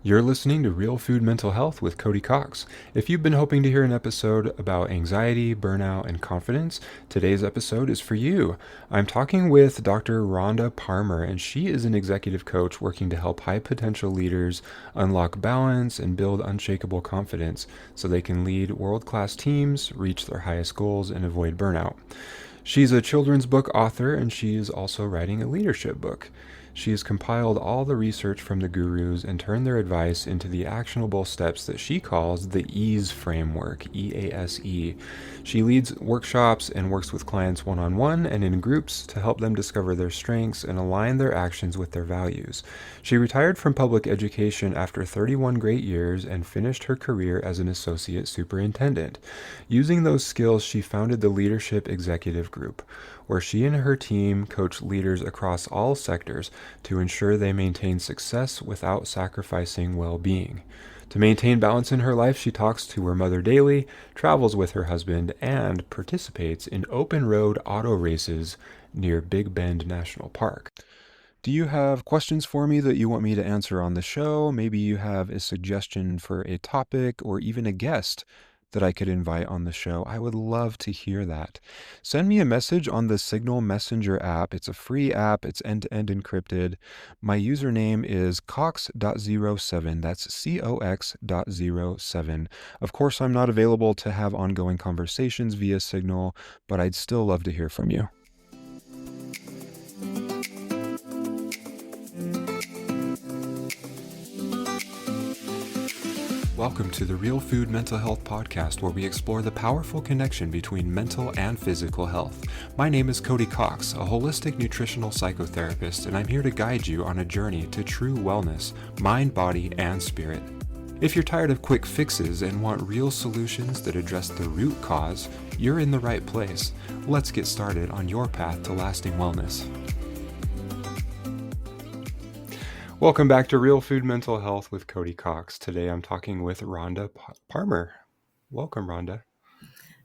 You're listening to Real Food Mental Health with Cody Cox. If you've been hoping to hear an episode about anxiety, burnout, and confidence, today's episode is for you. I'm talking with Dr. Rhonda Parmer, and she is an executive coach working to help high potential leaders unlock balance and build unshakable confidence so they can lead world class teams, reach their highest goals, and avoid burnout. She's a children's book author, and she is also writing a leadership book. She has compiled all the research from the gurus and turned their advice into the actionable steps that she calls the EASE framework, EASE. She leads workshops and works with clients one-on-one and in groups to help them discover their strengths and align their actions with their values. She retired from public education after 31 great years and finished her career as an associate superintendent. Using those skills, she founded the Leadership Executive Group, where she and her team coach leaders across all sectors to ensure they maintain success without sacrificing well-being. To maintain balance in her life, she talks to her mother daily, travels with her husband, and participates in open road auto races near Big Bend National Park. Do you have questions for me that you want me to answer on the show? Maybe you have a suggestion for a topic or even a guest that I could invite on the show. I would love to hear that. Send me a message on the Signal Messenger app. It's a free app. It's end-to-end encrypted. My username is cox.07. That's cox.07. Of course, I'm not available to have ongoing conversations via Signal, but I'd still love to hear from you. Welcome to the Real Food Mental Health Podcast, where we explore the powerful connection between mental and physical health. My name is Cody Cox, a holistic nutritional psychotherapist, and I'm here to guide you on a journey to true wellness, mind, body, and spirit. If you're tired of quick fixes and want real solutions that address the root cause, you're in the right place. Let's get started on your path to lasting wellness. Welcome back to Real Food Mental Health with Cody Cox. Today I'm talking with Rhonda Parmer. Welcome, Rhonda.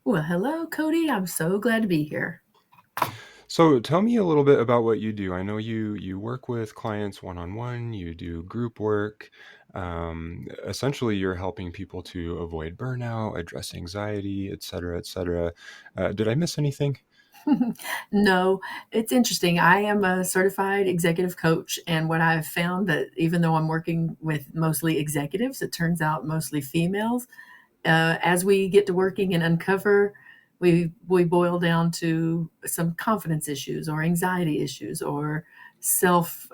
Well, hello, Cody. I'm so glad to be here. So tell me a little bit about what you do. I know you work with clients one-on-one, you do group work. Essentially, you're helping people to avoid burnout, address anxiety, et cetera, et cetera. Did I miss anything? No, it's interesting. I am a certified executive coach, and what I've found that even though I'm working with mostly executives, it turns out mostly females. As we get to working and uncover, we boil down to some confidence issues or anxiety issues or self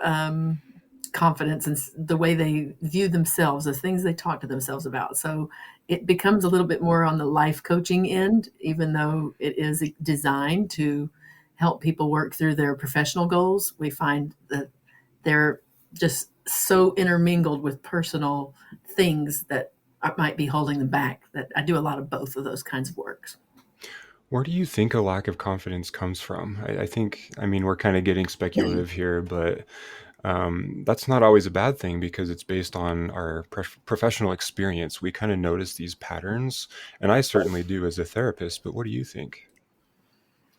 confidence and the way they view themselves, the things they talk to themselves about. So it becomes a little bit more on the life coaching end, even though it is designed to help people work through their professional goals. We find that they're just so intermingled with personal things that might be holding them back, that I do a lot of both of those kinds of works. Where do you think a lack of confidence comes from? I mean, we're kind of getting speculative here, but that's not always a bad thing because it's based on our professional experience. We kind of notice these patterns, and I certainly do as a therapist, but what do you think?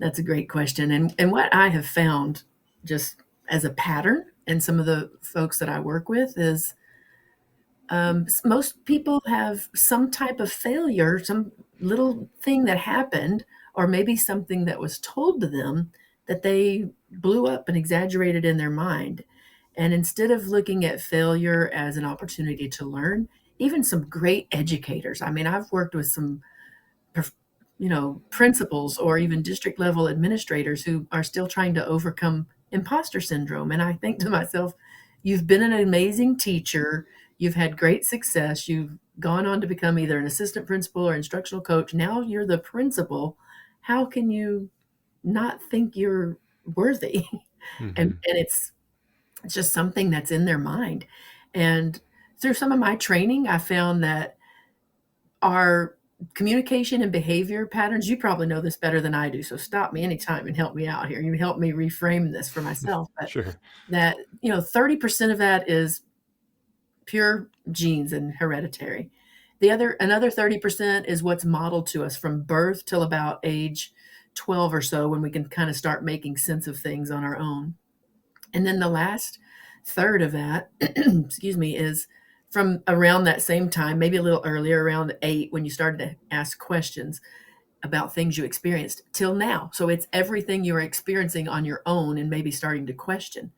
That's a great question. And what I have found just as a pattern and some of the folks that I work with is most people have some type of failure, some little thing that happened, or maybe something that was told to them that they blew up and exaggerated in their mind. And instead of looking at failure as an opportunity to learn, even some great educators. I mean, I've worked with some principals or even district level administrators who are still trying to overcome imposter syndrome. And I think to myself, you've been an amazing teacher, you've had great success, you've gone on to become either an assistant principal or instructional coach. Now you're the principal. How can you not think you're worthy? And Mm-hmm. it's just something that's in their mind. And through some of my training, I found that our communication and behavior patterns, you probably know this better than I do, so stop me anytime and help me out here. You help me reframe this for myself. But Sure. that, 30% of that is pure genes and hereditary. Another 30% is what's modeled to us from birth till about age 12 or so, when we can kind of start making sense of things on our own. And then the last third of that, excuse me, is from around that same time, maybe a little earlier, around 8, when you started to ask questions about things you experienced, till now. So it's everything you're experiencing on your own and maybe starting to question.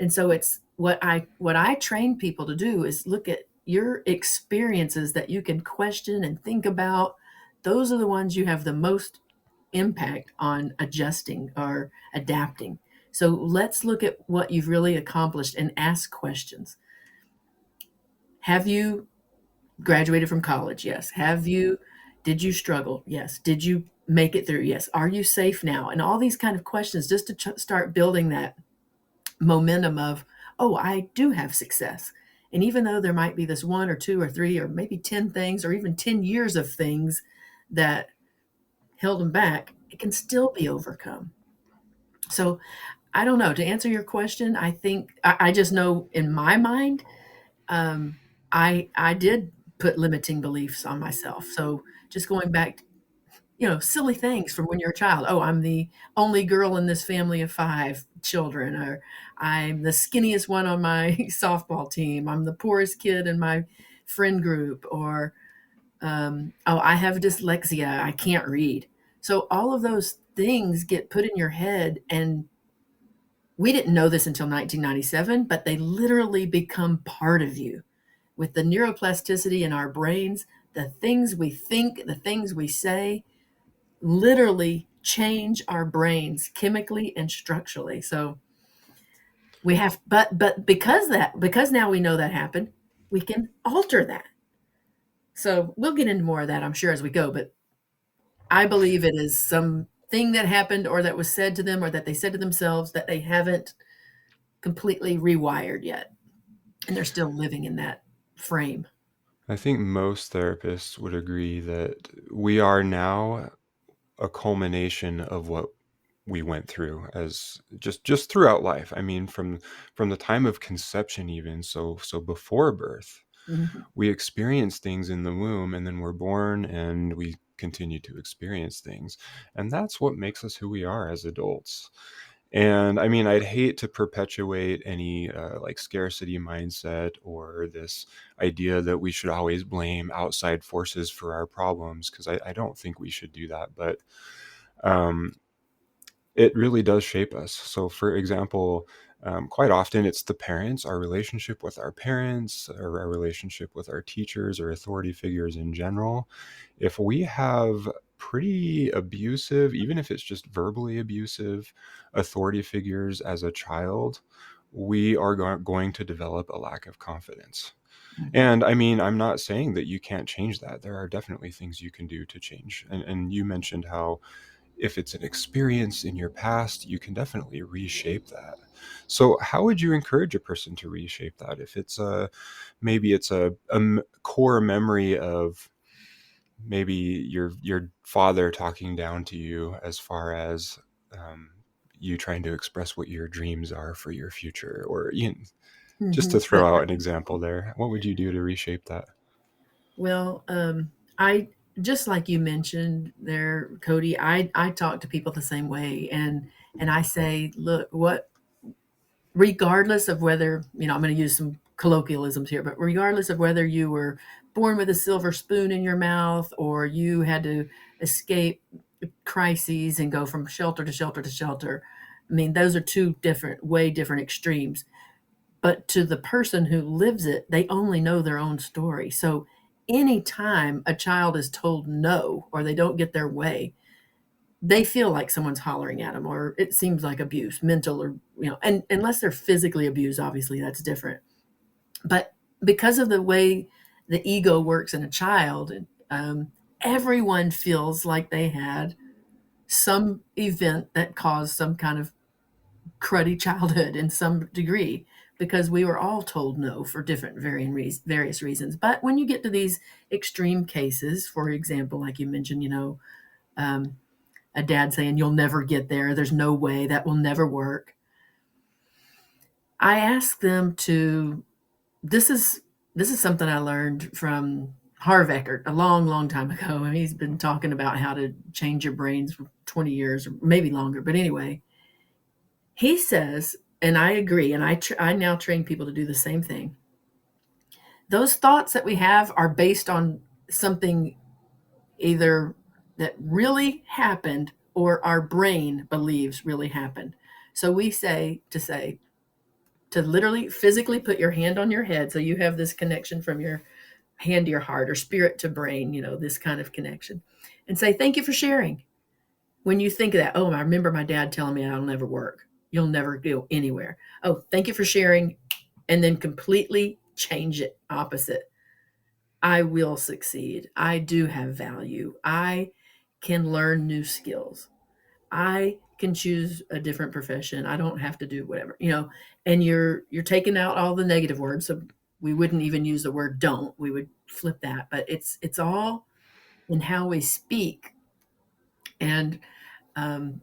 And so it's what I train people to do is look at your experiences that you can question and think about. Those are the ones you have the most impact on adjusting or adapting. So let's look at what you've really accomplished and ask questions. Have you graduated from college? Yes. Did you struggle? Yes. Did you make it through? Yes. Are you safe now? And all these kind of questions, just to start building that momentum of, oh, I do have success. And even though there might be this one or two or three or maybe 10 things or even 10 years of things that held them back, it can still be overcome. So I don't know. To answer your question, I think I just know in my mind, um, I did put limiting beliefs on myself. So just going back, silly things from when you're a child. Oh, I'm the only girl in this family of 5 children, or I'm the skinniest one on my softball team. I'm the poorest kid in my friend group, or oh, I have dyslexia. I can't read. So all of those things get put in your head, and we didn't know this until 1997, but they literally become part of you. With the neuroplasticity in our brains, the things we think, the things we say, literally change our brains chemically and structurally. So we have, but because now we know that happened, we can alter that. So we'll get into more of that, I'm sure, as we go. But I believe it is something that happened or that was said to them or that they said to themselves that they haven't completely rewired yet. And they're still living in that frame. I think most therapists would agree that we are now a culmination of what we went through as just throughout life. I mean, from the time of conception, even so before birth, Mhm. we experience things in the womb, and then we're born and we continue to experience things, and that's what makes us who we are as adults. And I mean, I'd hate to perpetuate any like scarcity mindset or this idea that we should always blame outside forces for our problems, because I don't think we should do that. But um, it really does shape us. So, for example, quite often it's the parents, our relationship with our parents, or our relationship with our teachers or authority figures in general. If we have pretty abusive, even if it's just verbally abusive, authority figures as a child, we are going to develop a lack of confidence. Mhm. And I mean, I'm not saying that you can't change that. There are definitely things you can do to change. And you mentioned how if it's an experience in your past, you can definitely reshape that. So, how would you encourage a person to reshape that? If it's maybe it's a core memory of maybe your father talking down to you as far as um, you trying to express what your dreams are for your future, or just to Mhm. throw out an example there, what would you do to reshape that? Well, I just like you mentioned there, Cody. I talk to people the same way, and I say, look, what, regardless of whether I'm going to use some colloquialisms here, but regardless of whether you were born with a silver spoon in your mouth or you had to escape crises and go from shelter to shelter to shelter. I mean, those are two different, way different extremes. But to the person who lives it, they only know their own story. So anytime a child is told no or they don't get their way, they feel like someone's hollering at them or it seems like abuse, mental or, and unless they're physically abused, obviously that's different. But because of the way the ego works in a child, everyone feels like they had some event that caused some kind of cruddy childhood in some degree because we were all told no for different various reasons. But when you get to these extreme cases, for example, like you mentioned, um, a dad saying, "You'll never get there. There's no way that will never work." I ask them to. This is this is something I learned from Harv Eckert a long, long time ago, and he's been talking about how to change your brains for 20 years or maybe longer. But anyway, he says, and I agree, and I now train people to do the same thing, those thoughts that we have are based on something either that really happened or our brain believes really happened. So we say to literally physically put your hand on your head so you have this connection from your hand to your heart or spirit to brain, this kind of connection. And say, thank you for sharing. When you think of that, oh, I remember my dad telling me I'll never work. You'll never go anywhere. Oh, thank you for sharing. And then completely change it opposite. I will succeed. I do have value. I can learn new skills. I can choose a different profession. I don't have to do whatever. And you're taking out all the negative words. So we wouldn't even use the word don't. We would flip that. But it's all in how we speak. And um,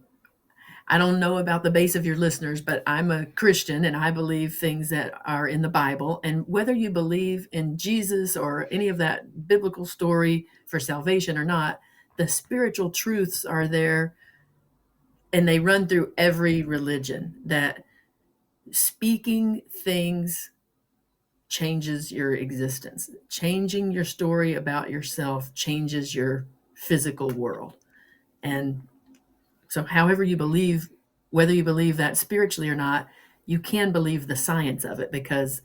I don't know about the base of your listeners, but I'm a Christian and I believe things that are in the Bible. And whether you believe in Jesus or any of that biblical story for salvation or not, the spiritual truths are there and they run through every religion that speaking things changes your existence. Changing your story about yourself changes your physical world. And so, however you believe, whether you believe that spiritually or not, you can believe the science of it because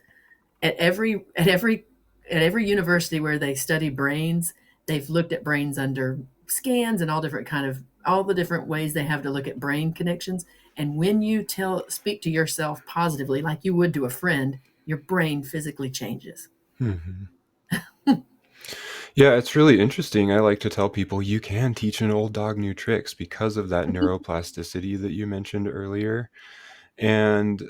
at every at every at every university where they study brains, they've looked at brains under scans and all the different ways they have to look at brain connections. And when you speak to yourself positively, like you would to a friend, your brain physically changes. Hmm. Yeah, it's really interesting. I like to tell people you can teach an old dog new tricks because of that neuroplasticity that you mentioned earlier. And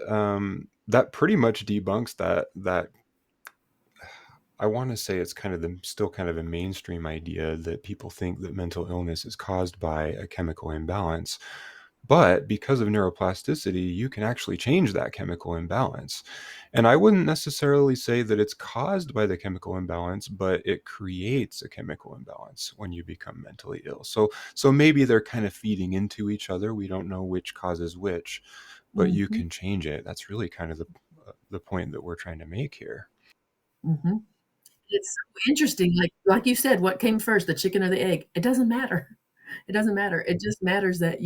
that pretty much debunks that I want to say it's kind of still kind of a mainstream idea that people think that mental illness is caused by a chemical imbalance. But because of neuroplasticity, you can actually change that chemical imbalance. And I wouldn't necessarily say that it's caused by the chemical imbalance, but it creates a chemical imbalance when you become mentally ill. So maybe they're kind of feeding into each other. We don't know which causes which, but you Mm-hmm. can change it. That's really kind of the point that we're trying to make here. Mm-hmm. It's so interesting. Like you said, what came first, the chicken or the egg? It doesn't matter. It doesn't matter. It just matters that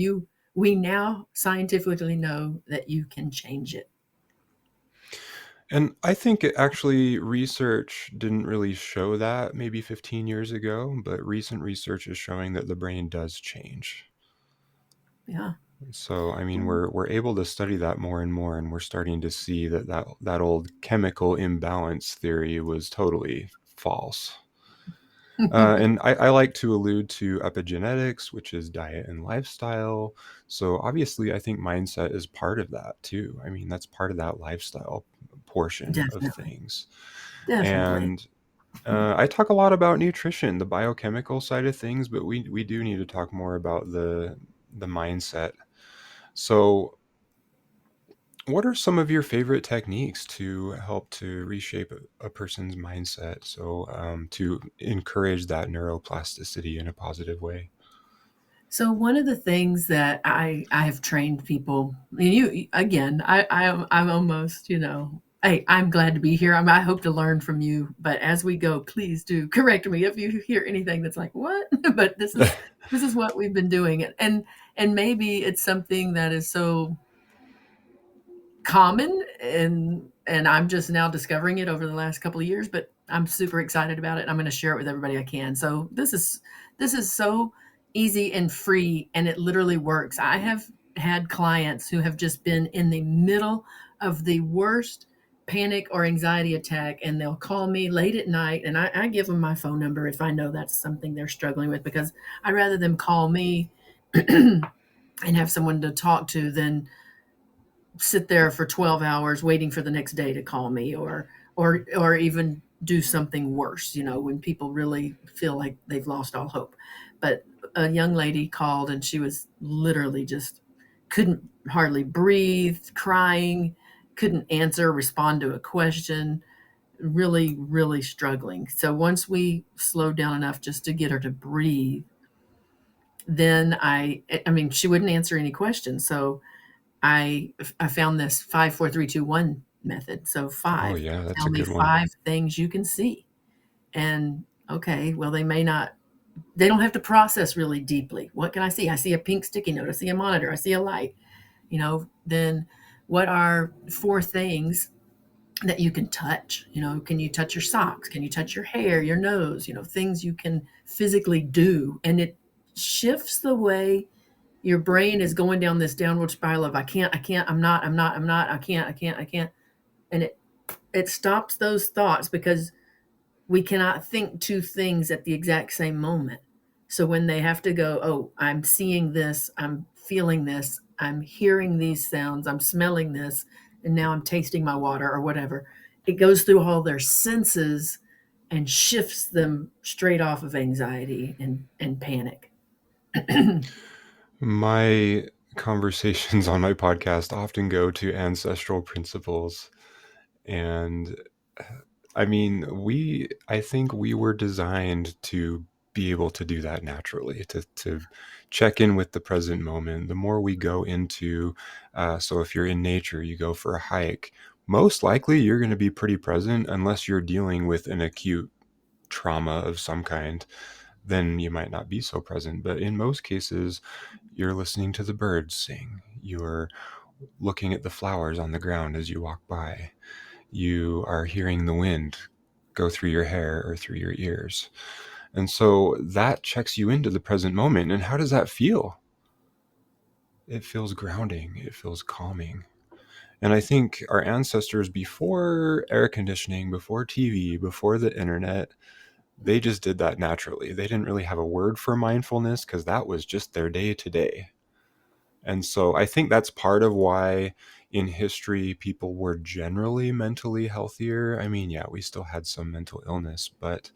we now scientifically know that you can change it. And I think it actually research didn't really show that maybe 15 years ago, but recent research is showing that the brain does change. Yeah. So, I mean, Um, we're able to study that more and more, and we're starting to see that old chemical imbalance theory was totally false. And I like to allude to epigenetics, which is diet and lifestyle. So obviously, I think mindset is part of that too. I mean, that's part of that lifestyle portion of Definitely. things. Definitely. And I talk a lot about nutrition, the biochemical side of things, but we do need to talk more about the mindset. So, what are some of your favorite techniques to help to reshape a person's mindset? So, to encourage that neuroplasticity in a positive way. So one of the things that I have trained people, and you again, I'm almost, hey, I'm glad to be here. I hope to learn from you, but as we go, please do correct me if you hear anything that's like, what? But this is what we've been doing. And maybe it's something that is so common and I'm just now discovering it over the last couple of years, but I'm super excited about it. I'm going to share it with everybody I can. So this is so easy and free and it literally works. I have had clients who have just been in the middle of the worst panic or anxiety attack and they'll call me late at night and I give them my phone number if I know that's something they're struggling with because I'd rather them call me and have someone to talk to than sit there for 12 hours waiting for the next day to call me or even do something worse, when people really feel like they've lost all hope. But a young lady called and she was literally just couldn't hardly breathe, crying, couldn't answer, respond to a question, really, really struggling. So once we slowed down enough just to get her to breathe, then I mean, she wouldn't answer any questions. So I found this 5 4 3 2 1 method. So Oh, 5. yeah, that's Tell a me good one. 5 things you can see. And okay, well, they don't have to process really deeply. What can I see? I see a pink sticky note. I see a monitor. I see a light. Then what are 4 things that you can touch? Can you touch your socks? Can you touch your hair, your nose? Things you can physically do. And it shifts the way your brain is going down this downward spiral of I can't, I'm not, I can't. And it stops those thoughts because we cannot think 2 things at the exact same moment. So when they have to go, oh, I'm seeing this, I'm feeling this, I'm hearing these sounds, I'm smelling this, and now I'm tasting my water or whatever, it goes through all their senses and shifts them straight off of anxiety and panic. My conversations on my podcast often go to ancestral principles. And I mean, I think we were designed to be able to do that naturally, to check in with the present moment. The more we go into, so if you're in nature, you go for a hike, most likely you're going to be pretty present unless you're dealing with an acute trauma of some kind. Then you might not be so present. But in most cases, you're listening to the birds sing. You're looking at the flowers on the ground as you walk by. You are hearing the wind go through your hair or through your ears. And so that checks you into the present moment. And how does that feel? It feels grounding. It feels calming. And I think our ancestors, before air conditioning, before TV, before the internet, they just did that naturally. They didn't really have a word for mindfulness because that was just their day to day. And so I think that's part of why in history people were generally mentally healthier. I mean, yeah, we still had some mental illness, but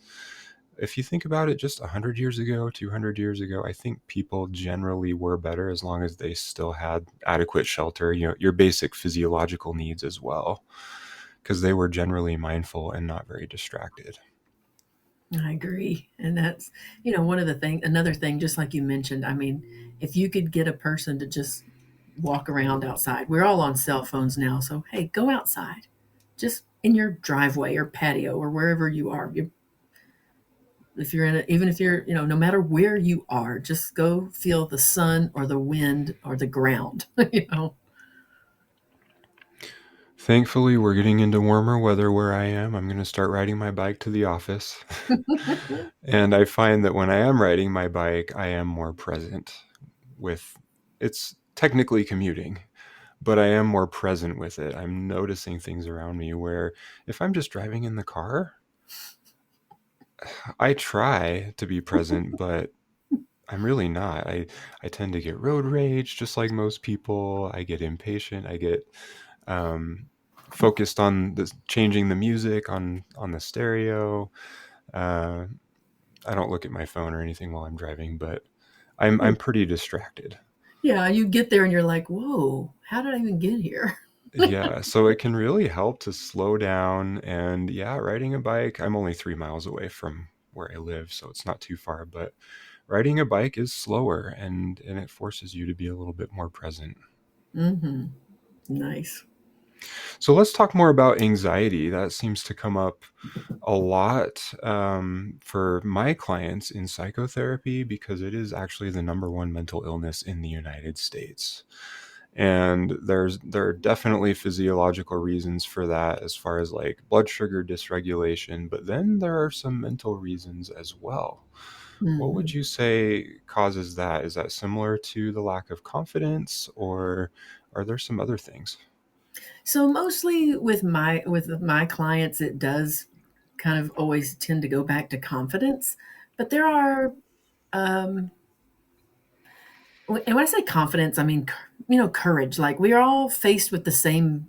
if you think about it, just 100 years ago, 200 years ago, I think people generally were better as long as they still had adequate shelter, your basic physiological needs as well, because they were generally mindful and not very distracted. I agree. And that's, one of the another thing, just like you mentioned, I mean, if you could get a person to just walk around outside, we're all on cell phones now. So, hey, go outside, just in your driveway or patio or wherever you are. If you're even if you're, no matter where you are, just go feel the sun or the wind or the ground, Thankfully, we're getting into warmer weather where I am. I'm going to start riding my bike to the office. And I find that when I am riding my bike, I am more present with it's technically commuting, but I am more present with it. I'm noticing things around me where if I'm just driving in the car, I try to be present, but I'm really not. I tend to get road rage just like most people. I get impatient. I get um, focused on changing the music on the stereo. Uh, I don't look at my phone or anything while I'm driving, but I'm pretty distracted. Yeah, you get there and you're like, whoa, how did I even get here? Yeah, so it can really help to slow down. And yeah, riding a bike, I'm only 3 miles away from where I live, so it's not too far, but riding a bike is slower and it forces you to be a little bit more present. Mm-hmm. Nice. So let's talk more about anxiety. That seems to come up a lot for my clients in psychotherapy because it is actually the number one mental illness in the United States. And there are definitely physiological reasons for that as far as like blood sugar dysregulation, but then there are some mental reasons as well. What would Mm-hmm. you say causes that? Is that similar to the lack of confidence, or are there some other things? So mostly with my clients, it does kind of always tend to go back to confidence, but there are, um, and when I say confidence, I mean courage. Like we are all faced with the same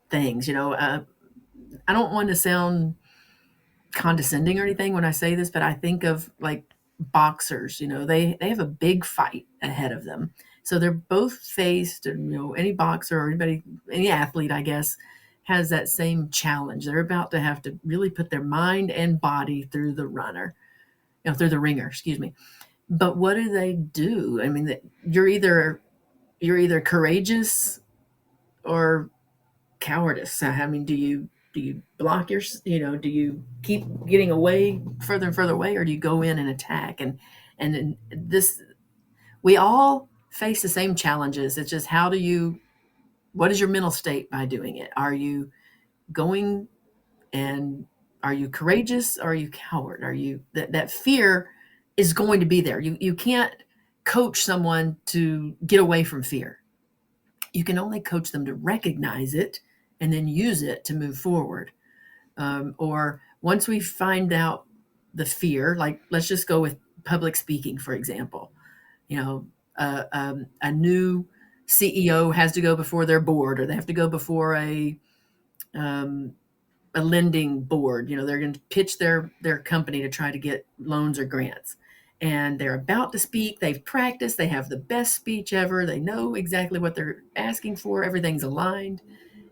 things. I don't want to sound condescending or anything when I say this, but I think of like boxers. They have a big fight ahead of them, so they're both faced. And any boxer or any athlete, I guess, has that same challenge. They're about to have to really put their mind and body through the runner, through the ringer. Excuse me. But what do they do? I mean, you're either courageous or cowardice? I mean, do you block your, do you keep getting away further and further away, or do you go in and attack? And then this, we all face the same challenges. It's just what is your mental state by doing it? Are you going and are you courageous? Or are you coward? Are you that fear is going to be there. You can't coach someone to get away from fear. You can only coach them to recognize it and then use it to move forward. Or once we find out the fear, like let's just go with public speaking, for example. A new CEO has to go before their board, or they have to go before um, a lending board. They're going to pitch their company to try to get loans or grants, and they're about to speak. They've practiced. They have the best speech ever. They know exactly what they're asking for. Everything's aligned.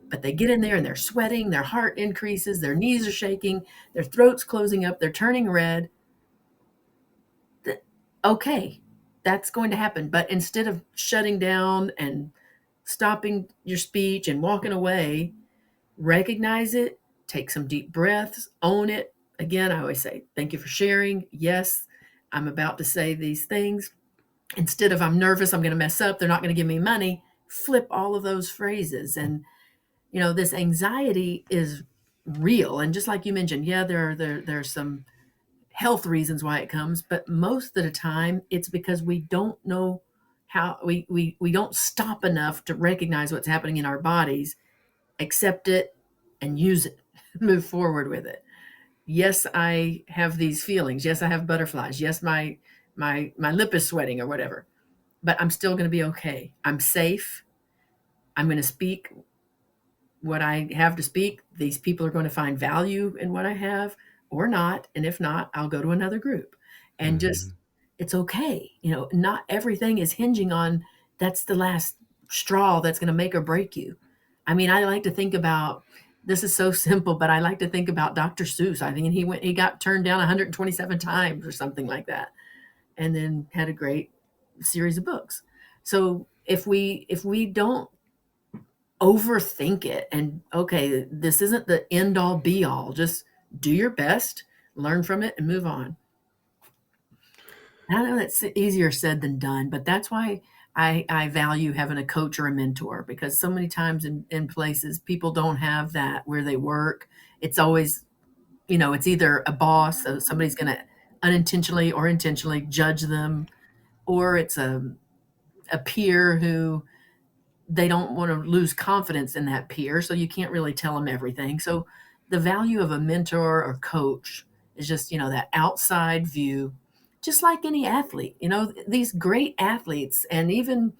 But they get in there and they're sweating. Their heart increases. Their knees are shaking. Their throat's closing up. They're turning red. Okay, that's going to happen. But instead of shutting down and stopping your speech and walking away, recognize it, take some deep breaths, own it. Again, I always say, thank you for sharing. Yes, I'm about to say these things. Instead of I'm nervous, I'm going to mess up, they're not going to give me money, flip all of those phrases. And, this anxiety is real. And just like you mentioned, yeah, there's some health reasons why it comes, but most of the time it's because we don't know how we don't stop enough to recognize what's happening in our bodies, accept it, and use it, move forward with it. Yes, I have these feelings. Yes, I have butterflies. Yes, my lip is sweating or whatever, but I'm still going to be okay. I'm safe. I'm going to speak what I have to speak. These people are going to find value in what I have or not. And if not, I'll go to another group. And just, Mhm. it's okay. Not everything is hinging on that's the last straw that's going to make or break you. I mean, I like to think about this is so simple, but I like to think about Dr. Seuss. I think he got turned down 127 times or something like that, and then had a great series of books. So if we don't overthink it and okay, this isn't the end all be all, just do your best, learn from it and move on. I know that's easier said than done, but that's why I value having a coach or a mentor, because so many times in places people don't have that where they work. It's always, it's either a boss, so somebody's going to unintentionally or intentionally judge them, or it's a peer who they don't want to lose confidence in that peer, so you can't really tell them everything. So the value of a mentor or coach is just, that outside view, just like any athlete. These great athletes and even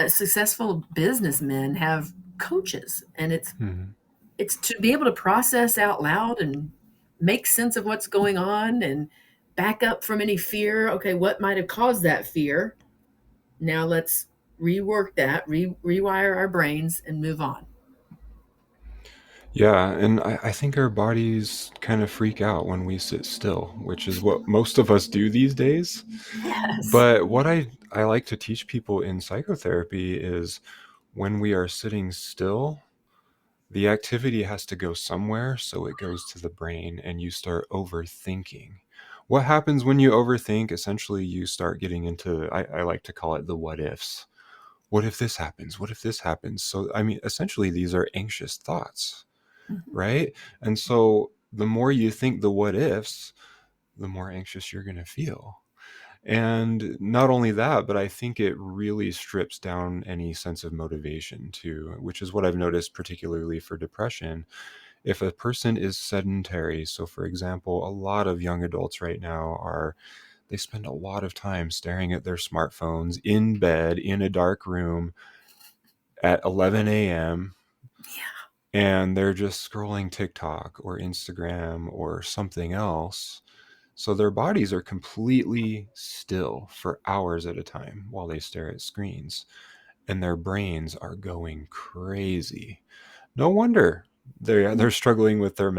successful businessmen have coaches, and Mhm. it's to be able to process out loud and make sense of what's going on and back up from any fear. Okay, what might have caused that fear? Now let's rework that, rewire our brains and move on. Yeah, and I think our bodies kind of freak out when we sit still, which is what most of us do these days. Yes. But what I like to teach people in psychotherapy is when we are sitting still, the activity has to go somewhere, so it goes to the brain and you start overthinking. What happens when you overthink? Essentially, you start getting into, I like to call it the what ifs. What if this happens? What if this happens? So, I mean, essentially, these are anxious thoughts, Mhm. right? And so the more you think the what ifs, the more anxious you're going to feel. And not only that, but I think it really strips down any sense of motivation too, which is what I've noticed particularly for depression. If a person is sedentary, so for example, a lot of young adults right now they spend a lot of time staring at their smartphones in bed in a dark room at 11 a.m. Yeah. and they're just scrolling TikTok or Instagram or something else. So their bodies are completely still for hours at a time while they stare at screens, and their brains are going crazy. No wonder they're struggling with their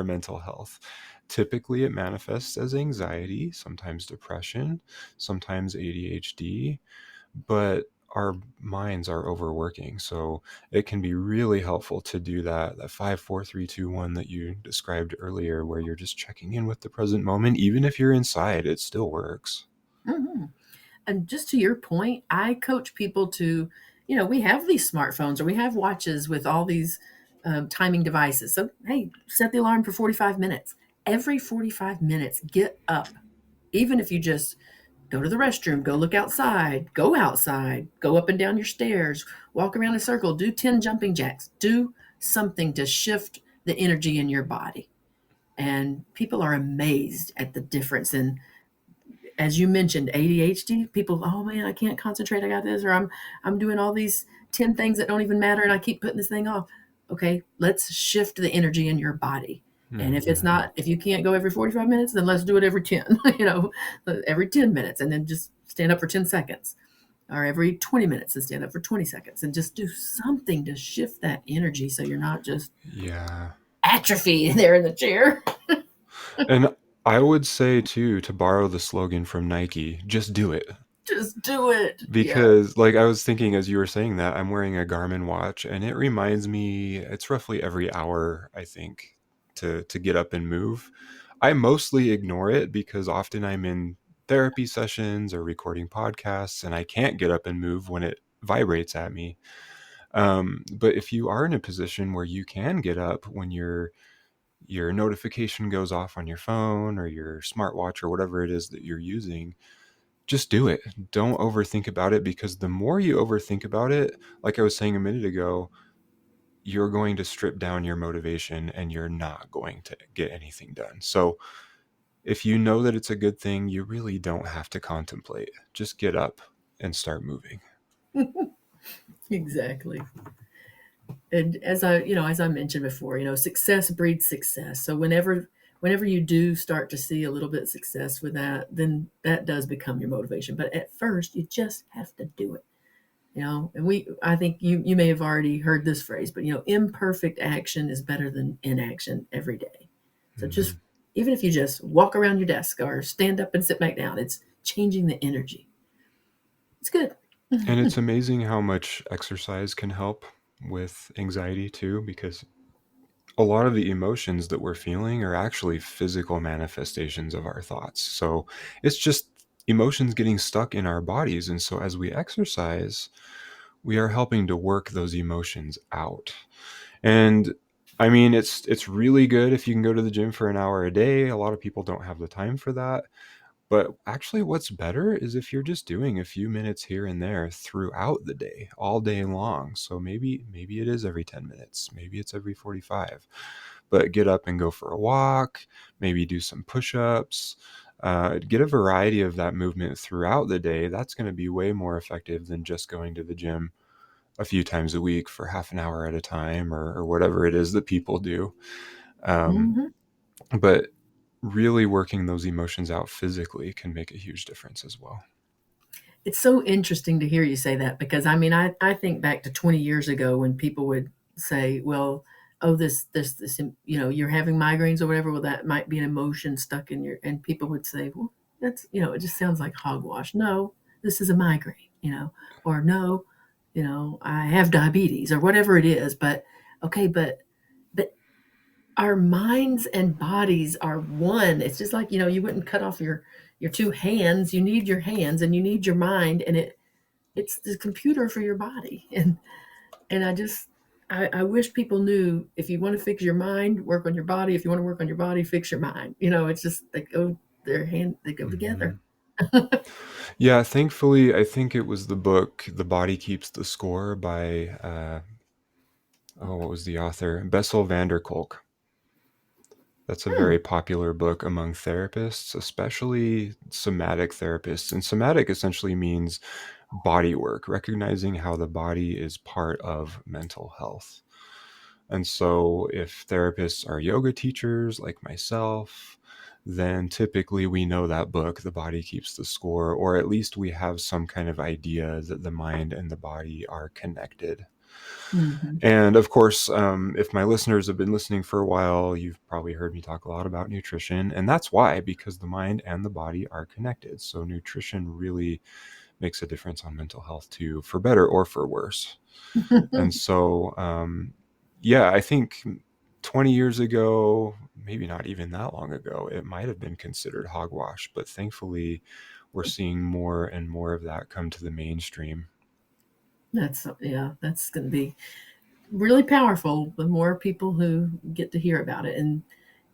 mental health. Typically, it manifests as anxiety, sometimes depression, sometimes ADHD, but our minds are overworking. So it can be really helpful to do that 5, 4, 3, 2, 1 that you described earlier, where you're just checking in with the present moment. Even if you're inside, it still works. Mhm. And just to your point, I coach people to, we have these smartphones or we have watches with all these timing devices. So, hey, set the alarm for 45 minutes. Every 45 minutes, get up. Even if you just go to the restroom, go look outside, go up and down your stairs, walk around in a circle, do 10 jumping jacks, do something to shift the energy in your body. And people are amazed at the difference in, as you mentioned, ADHD. People, oh man, I can't concentrate. I got this, or I'm doing all these 10 things that don't even matter, and I keep putting this thing off. Okay, let's shift the energy in your body. And if it's Hmm. not, if you can't go every 45 minutes, then let's do it every 10, every 10 minutes, and then just stand up for 10 seconds, or every 20 minutes and stand up for 20 seconds, and just do something to shift that energy so you're not just Yeah. atrophy there in the chair. And I would say, too, to borrow the slogan from Nike, just do it. Just do it. Yeah. Because, like, I was thinking as you were saying that, I'm wearing a Garmin watch, and it reminds me, it's roughly every hour, I think, to get up and move. I mostly ignore it because often I'm in therapy sessions or recording podcasts, and I can't get up and move when it vibrates at me. But if you are in a position where you can get up when your notification goes off on your phone or your smartwatch or whatever it is that you're using, just do it. Don't overthink about it, because the more you overthink about it, like I was saying a minute ago, you're going to strip down your motivation and you're not going to get anything done. So if you know that it's a good thing, you really don't have to contemplate. Just get up and start moving. Exactly. And as I mentioned before, success breeds success. So whenever you do start to see a little bit of success with that, then that does become your motivation. But at first, you just have to do it. And I think you may have already heard this phrase, but imperfect action is better than inaction every day. So just Mhm. even if you just walk around your desk or stand up and sit back down, it's changing the energy. It's good. And it's amazing how much exercise can help with anxiety too, because a lot of the emotions that we're feeling are actually physical manifestations of our thoughts. So it's just emotions getting stuck in our bodies. And so as we exercise, we are helping to work those emotions out. And I mean, it's really good if you can go to the gym for an hour a day. A lot of people don't have the time for that. But actually, what's better is if you're just doing a few minutes here and there throughout the day, all day long. So maybe it is every 10 minutes, maybe it's every 45. But get up and go for a walk, maybe do some push-ups, get a variety of that movement throughout the day. That's going to be way more effective than just going to the gym a few times a week for half an hour at a time, or whatever it is that people do. Um, Mhm. but really working those emotions out physically can make a huge difference as well. It's so interesting to hear you say that because I mean, I think back to 20 years ago when people would say, well, oh, this, you're having migraines or whatever. Well, that might be an emotion stuck in your, and people would say, well, that's, it just sounds like hogwash. No, this is a migraine, or no, I have diabetes or whatever it is. But okay, but our minds and bodies are one. It's just like, you wouldn't cut off your two hands. You need your hands and you need your mind, and it's the computer for your body. And I wish people knew, if you want to fix your mind, work on your body. If you want to work on your body, fix your mind. It's just they go together. Hmm. Yeah, thankfully, I think it was the book "The Body Keeps the Score" by what was the author? Bessel van der Kolk. That's a Hmm. very popular book among therapists, especially somatic therapists. And somatic essentially means body work, recognizing how the body is part of mental health. And so, if therapists are yoga teachers like myself, then typically we know that book, The Body Keeps the Score, or at least we have some kind of idea that the mind and the body are connected. Hmm. And of course, if my listeners have been listening for a while, you've probably heard me talk a lot about nutrition. And that's why, because the mind and the body are connected. So, nutrition really makes a difference on mental health too, for better or for worse. And so, yeah, I think 20 years ago, maybe not even that long ago, it might have been considered hogwash, but thankfully we're seeing more and more of that come to the mainstream. Yeah, that's going to be really powerful. The more people who get to hear about it. And,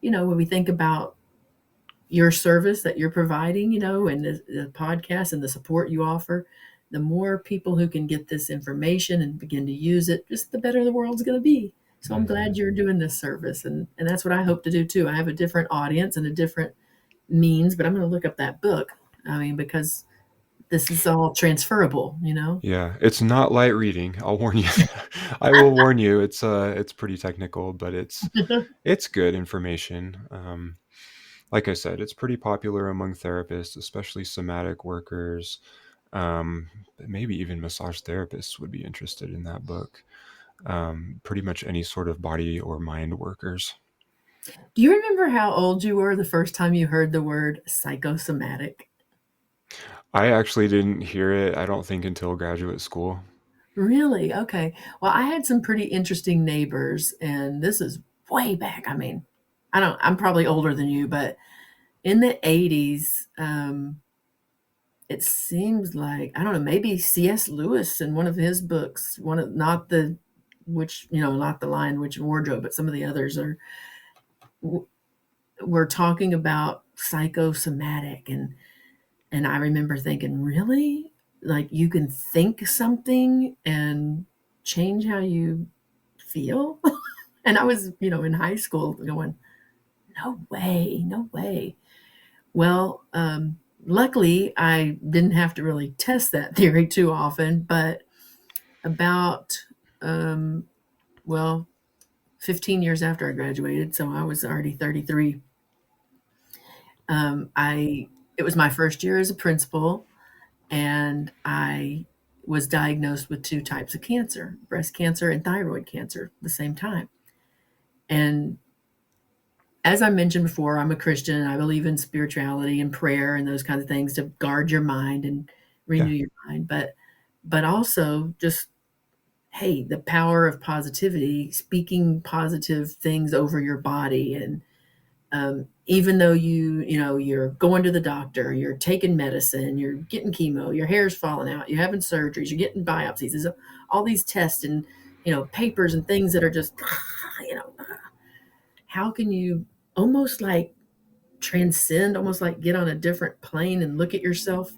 when we think about your service that you're providing, and the podcast and the support you offer, the more people who can get this information and begin to use it, just the better the world's going to be. So I'm Mm-hmm. glad you're doing this service. And that's what I hope to do too. I have a different audience and a different means, but I'm going to look up that book. I mean, because this is all transferable. Yeah, it's not light reading. I'll warn you. I will warn you. It's pretty technical, but it's good information. Like I said, it's pretty popular among therapists, especially somatic workers. Um, Maybe even massage therapists would be interested in that book. Pretty much any sort of body or mind workers. Do you remember how old you were the first time you heard the word psychosomatic? I actually didn't hear it, I don't think, until graduate school. Really? Okay. Well, I had some pretty interesting neighbors, and this is way back. I mean, I'm probably older than you, but in the 80s, it seems like, I don't know, maybe C.S. Lewis in one of his books, not the Lion, Witch, and Wardrobe, but some of the others were talking about psychosomatic. And I remember thinking, really? Like you can think something and change how you feel? And I was, in high school going, no way, no way. Well, luckily, I didn't have to really test that theory too often, but about, um, well, 15 years after I graduated, so I was already 33. It was my first year as a principal, and I was diagnosed with two types of cancer, breast cancer and thyroid cancer, at the same time. And as I mentioned before, I'm a Christian and I believe in spirituality and prayer and those kinds of things to guard your mind and renew Yeah. your mind. But also just, hey, the power of positivity, speaking positive things over your body. And even though you're going to the doctor, you're taking medicine, you're getting chemo, your hair's falling out, you're having surgeries, you're getting biopsies, there's all these tests and papers and things that are just you know how can you almost like transcend, almost like get on a different plane and look at yourself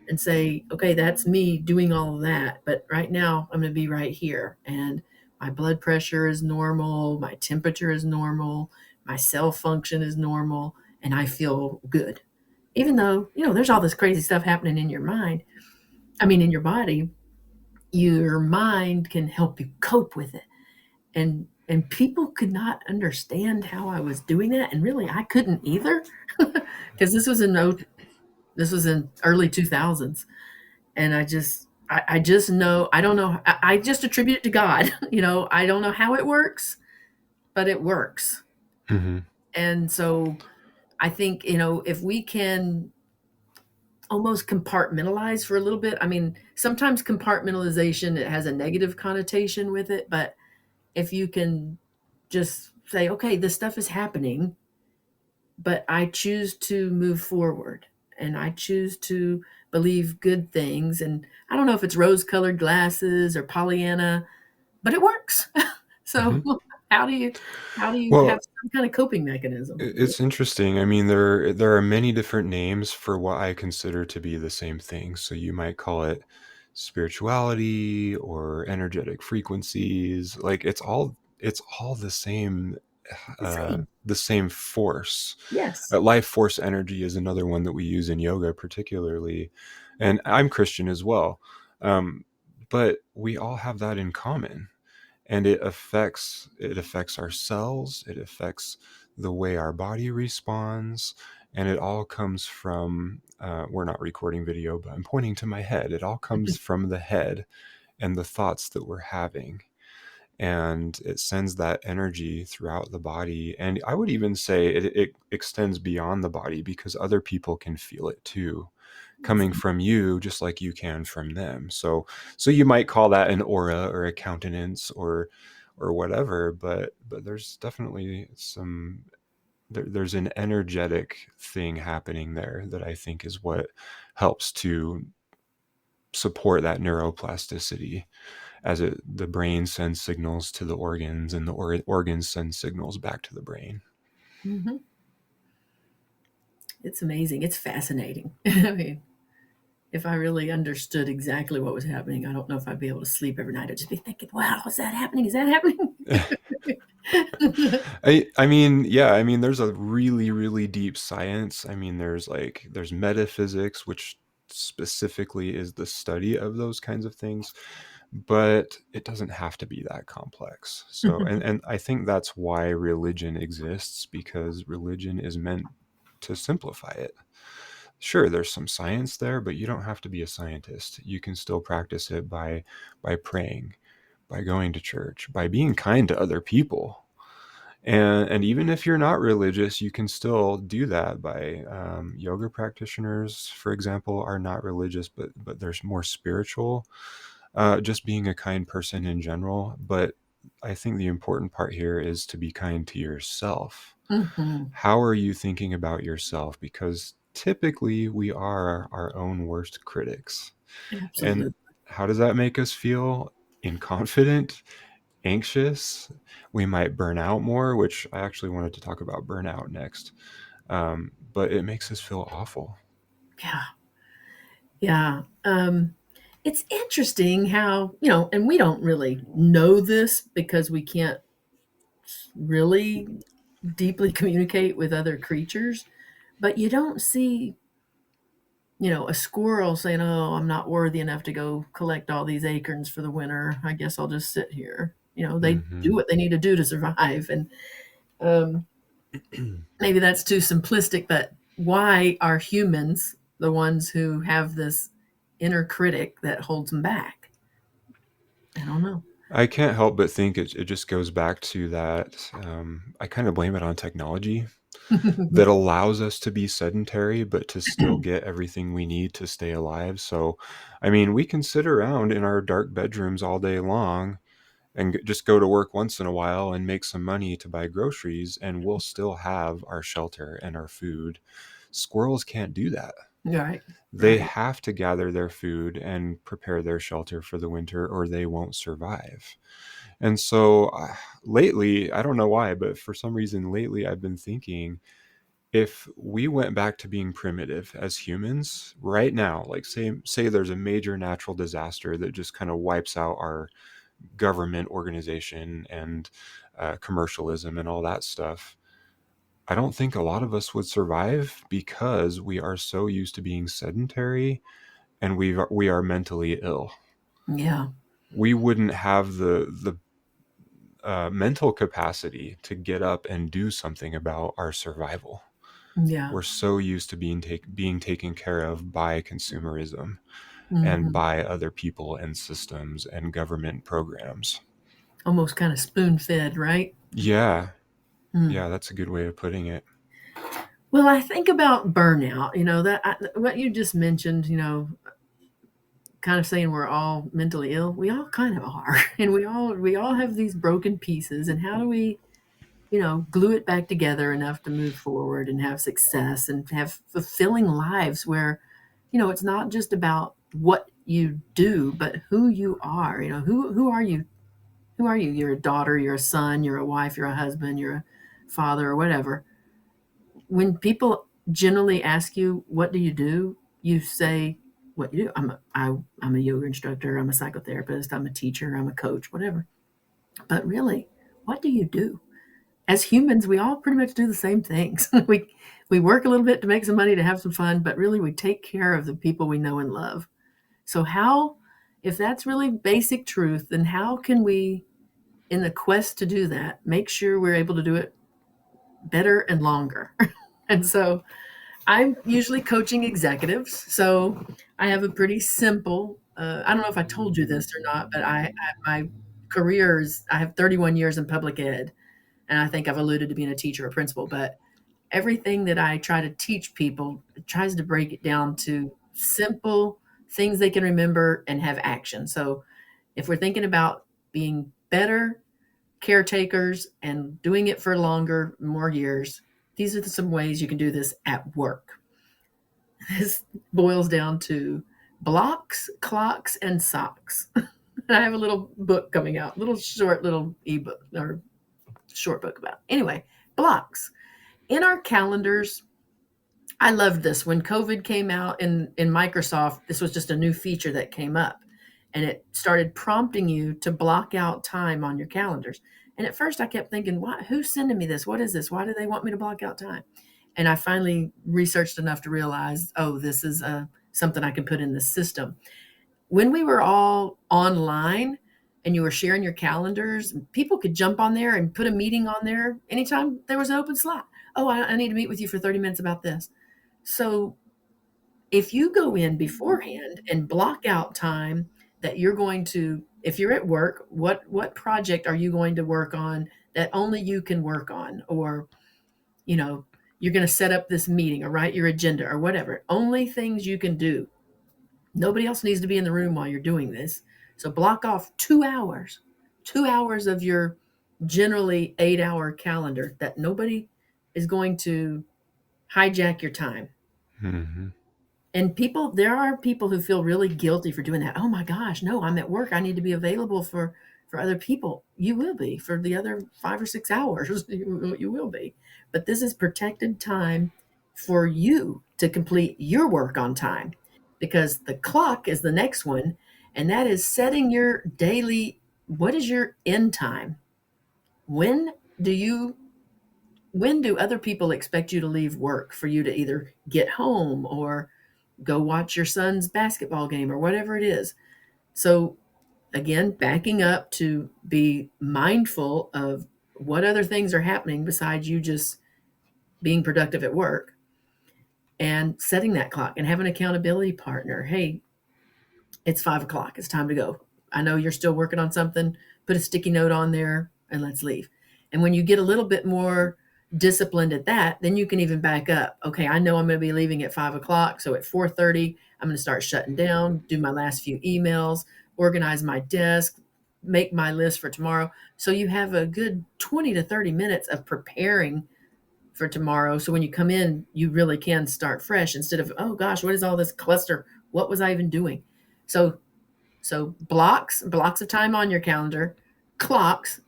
and say, okay, that's me doing all of that, but right now I'm going to be right here, and my blood pressure is normal, my temperature is normal, my cell function is normal, and I feel good. Even though, there's all this crazy stuff happening in your mind, I mean, in your body, your mind can help you cope with it. And people could not understand how I was doing that, and really I couldn't either, because this was in early 2000s. And I just know, I don't know, I just attribute it to God. I don't know how it works, but it works. Hmm. And so I think, if we can almost compartmentalize for a little bit. I mean, sometimes compartmentalization, it has a negative connotation with it, but if you can just say, okay, this stuff is happening, but I choose to move forward and I choose to believe good things. And I don't know if it's rose colored glasses or Pollyanna, but it works. So Hmm. how do you have Well, some kind of coping mechanism? it's interesting. I mean, there are many different names for what I consider to be the same thing. So you might call it spirituality or energetic frequencies. Like it's all The same. the same force. Yes. Life force energy is another one that we use in yoga, particularly, and I'm Christian as well. Um, but we all have that in common, and it affects our cells, it affects the way our body responds, and it all comes from we're not recording video, but I'm pointing to my head. It all comes from the head and the thoughts that we're having, and it sends that energy throughout the body, and I would even say it extends beyond the body because other people can feel it too. coming from you just like you can from them. So you might call that an aura or a countenance or whatever, but there's definitely there's an energetic thing happening there that I think is what helps to support that neuroplasticity as the brain sends signals to the organs and the organs send signals back to the brain. Mm-hmm. It's amazing. It's fascinating. I mean, if I really understood exactly what was happening, I don't know if I'd be able to sleep every night. I'd just be thinking, wow, is that happening? Is that happening? I mean, yeah, I mean, there's a really, really deep science. I mean, there's metaphysics, which specifically is the study of those kinds of things, but it doesn't have to be that complex. So, and I think that's why religion exists, because religion is meant to simplify it. Sure, there's some science there, but you don't have to be a scientist. You can still practice it by praying, by going to church, by being kind to other people. And even if you're not religious, you can still do that by yoga practitioners, for example, are not religious, but there's more spiritual. Just being a kind person in general. But I think the important part here is to be kind to yourself. Mm-hmm. How are you thinking about yourself? Because typically we are our own worst critics. And Absolutely. how does that make us feel? Inconfident, anxious. We might burn out more, which I actually wanted to talk about burnout next. But it makes us feel awful. Yeah. Yeah. It's interesting how, and we don't really know this because we can't really deeply communicate with other creatures, but you don't see, a squirrel saying, "Oh, I'm not worthy enough to go collect all these acorns for the winter. I guess I'll just sit here." They do Hmm. what they need to do to survive. And um, maybe that's too simplistic, but why are humans the ones who have this inner critic that holds them back? I don't know. I can't help but think it just goes back to that. I kind of blame it on technology that allows us to be sedentary, but to still get everything we need to stay alive. So, I mean, we can sit around in our dark bedrooms all day long and just go to work once in a while and make some money to buy groceries, and we'll still have our shelter and our food. Squirrels can't do that. Right, They right. have to gather their food and prepare their shelter for the winter, or they won't survive. And so lately, I don't know why, but for some reason lately, I've been thinking, if we went back to being primitive as humans right now, like say there's a major natural disaster that just kind of wipes out our government organization and commercialism and all that stuff, I don't think a lot of us would survive because we are so used to being sedentary and we are mentally ill. Yeah, We wouldn't have the mental capacity to get up and do something about our survival. yeah. We're so used to being taken care of by consumerism and Hmm. by other people and systems and government programs. Almost kind of spoon fed, right? Yeah, Hmm. yeah, that's a good way of putting it. Well, I think about burnout, what you just mentioned, kind of saying we're all mentally ill. We all kind of are. And we all have these broken pieces. And how do we, glue it back together enough to move forward and have success and have fulfilling lives where, it's not just about what you do, but who you are. Who are you? Who are you? You're a daughter, you're a son, you're a wife, you're a husband, you're a father or whatever. When people generally ask you, what do you do? You say, what you do. I'm a yoga instructor, I'm a psychotherapist, I'm a teacher, I'm a coach, whatever. But really, what do you do? As humans, we all pretty much do the same things. We work a little bit to make some money to have some fun, but really we take care of the people we know and love. So how, if that's really basic truth, then how can we, in the quest to do that, make sure we're able to do it better and longer? And so I'm usually coaching executives. So I have a pretty simple, I don't know if I told you this or not, but my careers, I have 31 years in public ed. And I think I've alluded to being a teacher or principal, but everything that I try to teach people tries to break it down to simple things they can remember and have action. So if we're thinking about being better caretakers and doing it for longer, more years, these are some ways you can do this at work. This boils down to blocks, clocks, and socks. And I have a little book coming out, little short little ebook or short book about it. Anyway, blocks. In our calendars, I loved this. When COVID came out in Microsoft, this was just a new feature that came up. And it started prompting you to block out time on your calendars. And at first I kept thinking, what, who's sending me this? What is this? Why do they want me to block out time? And I finally researched enough to realize, oh, this is something I can put in the system. When we were all online and you were sharing your calendars, people could jump on there and put a meeting on there anytime there was an open slot. Oh, I need to meet with you for 30 minutes about this. So if you go in beforehand and block out time that you're going to, if you're at work, what project are you going to work on that only you can work on? Or, you know, you're going to set up this meeting or write your agenda or whatever. Only things you can do. Nobody else needs to be in the room while you're doing this. So block off 2 hours, 2 hours of your generally 8 hour calendar that nobody is going to hijack your time. Hmm. And people, there are people who feel really guilty for doing that. Oh my gosh, no, I'm at work. I need to be available for other people. You will be for the other 5 or 6 hours. You will be. But this is protected time for you to complete your work on time, because the clock is the next one, and that is setting your daily, what is your end time? When do you when do other people expect you to leave work for you to either get home or go watch your son's basketball game or whatever it is? So, again, backing up to be mindful of what other things are happening besides you just being productive at work, and setting that clock and have an accountability partner. Hey, it's 5 o'clock. It's time to go. I know you're still working on something. Put a sticky note on there and let's leave. And when you get a little bit more disciplined at that, then you can even back up. Okay, I know I'm going to be leaving at 5 o'clock. So at 4:30, I'm going to start shutting down, do my last few emails, organize my desk, make my list for tomorrow. So you have a good 20 to 30 minutes of preparing for tomorrow. So when you come in, you really can start fresh instead of, oh gosh, what is all this cluster? What was I even doing? So blocks of time on your calendar, clocks,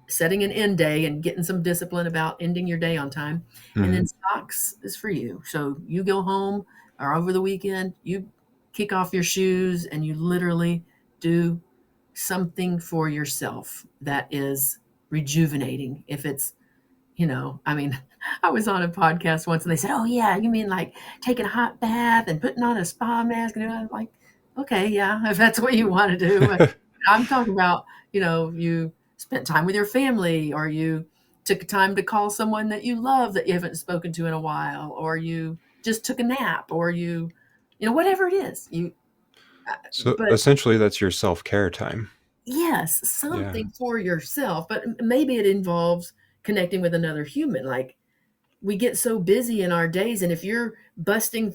setting an end day and getting some discipline about ending your day on time, and Hmm. then socks is for you. So you go home or over the weekend, you kick off your shoes and you literally do something for yourself that is rejuvenating. If it's, I mean, I was on a podcast once and they said, "Oh yeah, you mean like taking a hot bath and putting on a spa mask?" And I'm like, "Okay, yeah, if that's what you want to do." But I'm talking about, you spent time with your family, or you took time to call someone that you love that you haven't spoken to in a while, or you just took a nap, or whatever it is. So But essentially, that's your self-care time. yes, Yeah. something for yourself. But maybe it involves connecting with another human. Like, we get so busy in our days, and if you're working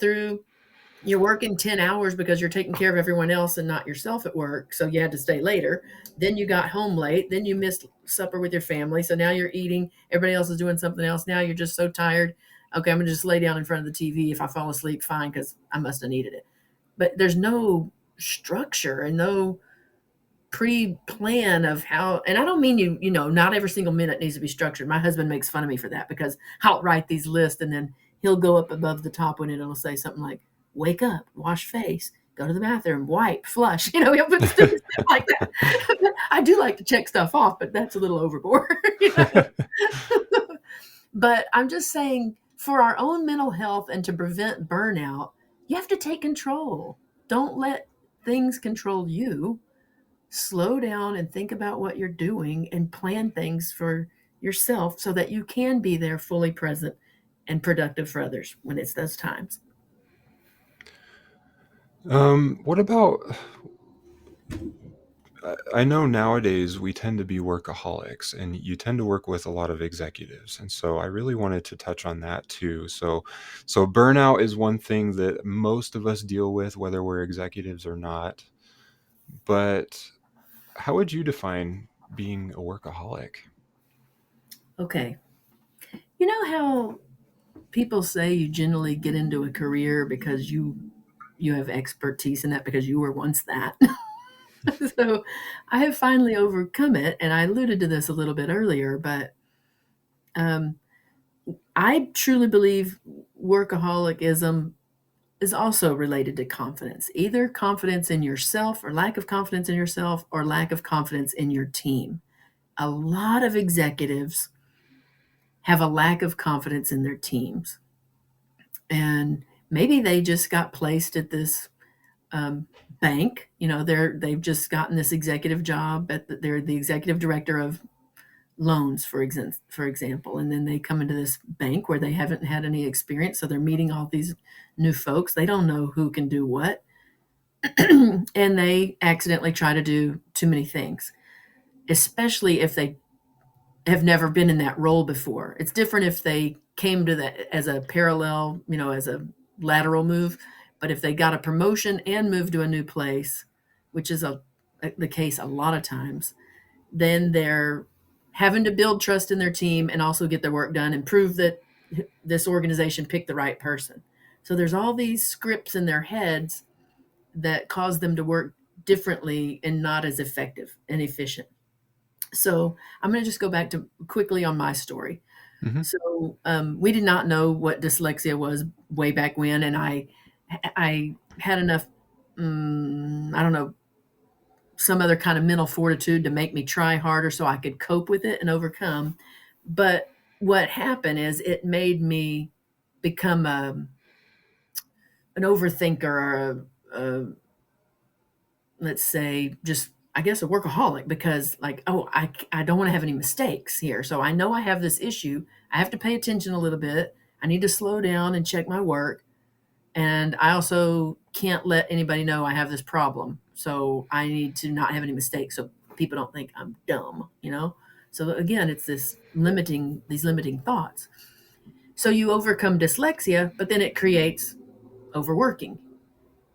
10 hours because you're taking care of everyone else and not yourself at work, so you had to stay later, then you got home late, then you missed supper with your family, so now you're eating, everybody else is doing something else, now you're just so tired. Okay, I'm gonna just lay down in front of the TV. If I fall asleep, fine, because I must have needed it. But there's no structure and no pre-plan of how. And I don't mean not every single minute needs to be structured. My husband makes fun of me for that, because I'll write these lists and then he'll go up above the top when it'll say something like, wake up, wash face, go to the bathroom, wipe, flush. He'll put stupid stuff like that. I do like to check stuff off, but that's a little overboard. But I'm just saying, for our own mental health and to prevent burnout, you have to take control. Don't let things control you. Slow down and think about what you're doing and plan things for yourself so that you can be there fully present and productive for others when it's those times. What about I know nowadays we tend to be workaholics, and you tend to work with a lot of executives, and so I really wanted to touch on that too. So burnout is one thing that most of us deal with, whether we're executives or not. But how would you define being a workaholic? Okay. You know how people say you generally get into a career because you have expertise in that because you were once that. So I have finally overcome it, and I alluded to this a little bit earlier, but um, I truly believe workaholicism is also related to confidence, either confidence in yourself or lack of confidence in yourself or lack of confidence in your team. A lot of executives have a lack of confidence in their teams. And maybe they just got placed at this um, bank. You know, they've just gotten this executive job they're the executive director of loans, for example, and then they come into this bank where they haven't had any experience, so they're meeting all these new folks. They don't know who can do what, and they accidentally try to do too many things, especially if they have never been in that role before. It's different if they came to that as a parallel, you know, as a lateral move, but if they got a promotion and moved to a new place, which is the case a lot of times, then they're having to build trust in their team and also get their work done and prove that this organization picked the right person. So there's all these scripts in their heads that cause them to work differently and not as effective and efficient. So I'm going to just go back to quickly on my story. Hmm. So we did not know what dyslexia was way back when, and I had enough, I don't know, some other kind of mental fortitude to make me try harder so I could cope with it and overcome. But what happened is it made me become an overthinker or let's say just I guess a workaholic because like I don't want to have any mistakes here. So I know I have this issue. I have to pay attention a little bit. I need to slow down and check my work. And I also can't let anybody know I have this problem. So I need to not have any mistakes so people don't think I'm dumb, you know? So again, it's these limiting thoughts. So you overcome dyslexia, but then it creates overworking,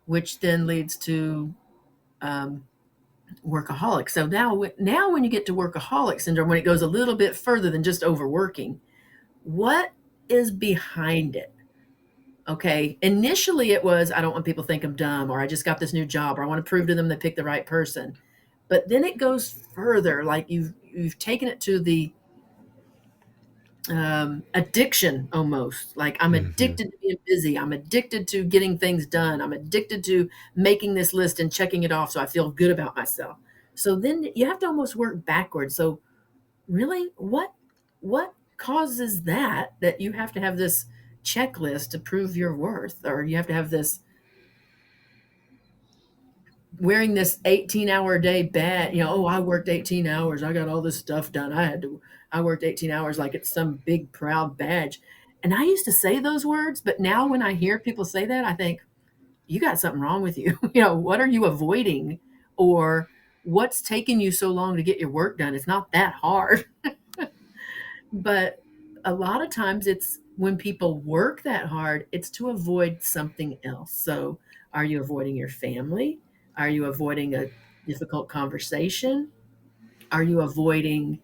which then leads to um, workaholic. So now when you get to workaholic syndrome, when it goes a little bit further than just overworking, what is behind it? Okay. Initially, it was, I don't want people to think I'm dumb, or I just got this new job, or I want to prove to them they picked the right person. But then it goes further, like you've taken it to the addiction almost. Like I'm Hmm. addicted to being busy. I'm addicted to getting things done. I'm addicted to making this list and checking it off so I feel good about myself. So then you have to almost work backwards. So really, what causes that you have to have this checklist to prove your worth, or you have to have this wearing this 18-hour day badge, you know, oh, I worked 18 hours. I got all this stuff done. I worked 18 hours like it's some big proud badge. And I used to say those words, but now when I hear people say that, I think, you got something wrong with you. You know, what are you avoiding? Or what's taking you so long to get your work done? It's not that hard. But a lot of times it's when people work that hard, it's to avoid something else. So, are you avoiding your family? Are you avoiding a difficult conversation? Are you avoiding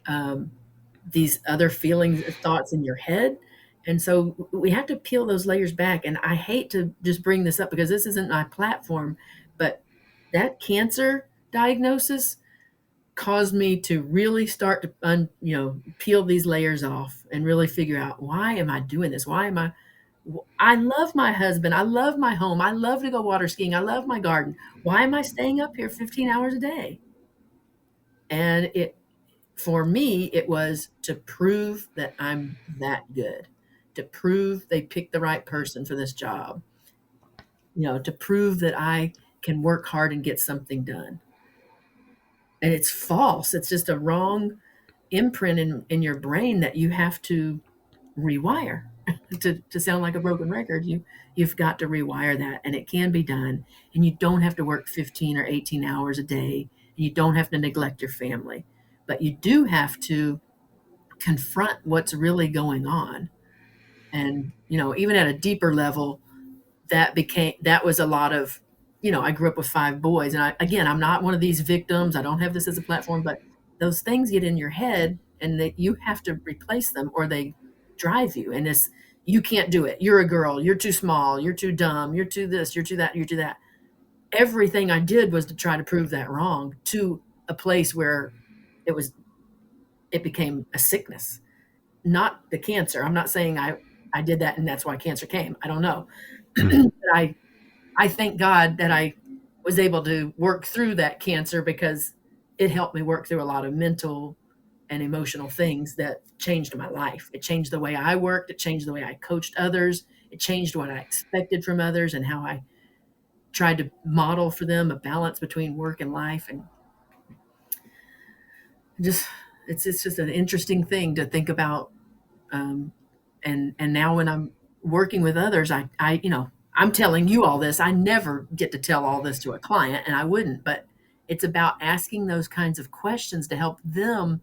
um, these other feelings, thoughts in your head? And so we have to peel those layers back. And I hate to just bring this up because this isn't my platform, but that cancer diagnosis caused me to really start to peel these layers off and really figure out, why am I doing this? I love my husband, I love my home, I love to go water skiing, I love my garden. Why am I staying up here 15 hours a day? And it for me it was to prove that I'm that good, to prove they picked the right person for this job, to prove that I can work hard and get something done. And it's false. It's just a wrong imprint in your brain that you have to rewire. To sound like a broken record, you've got to rewire that, and it can be done. And you don't have to work 15 or 18 hours a day, You don't have to neglect your family, but you do have to confront what's really going on. And, even at a deeper level, that was a lot of, I grew up with 5 boys. And again, I'm not one of these victims. I don't have this as a platform, but those things get in your head and that you have to replace them or they drive you. And this, you can't do it. You're a girl. You're too small. You're too dumb. You're too this. You're too that. You're too that. Everything I did was to try to prove that wrong to a place where it was, it became a sickness, not the cancer. I'm not saying I did that and that's why cancer came. I don't know. Mhm. But I thank God that I was able to work through that cancer because it helped me work through a lot of mental and emotional things that changed my life. It changed the way I worked. It changed the way I coached others. It changed what I expected from others and how I tried to model for them a balance between work and life. And just, it's just an interesting thing to think about. Um, and now when I'm working with others, I'm telling you all this. I never get to tell all this to a client, and I wouldn't, but it's about asking those kinds of questions to help them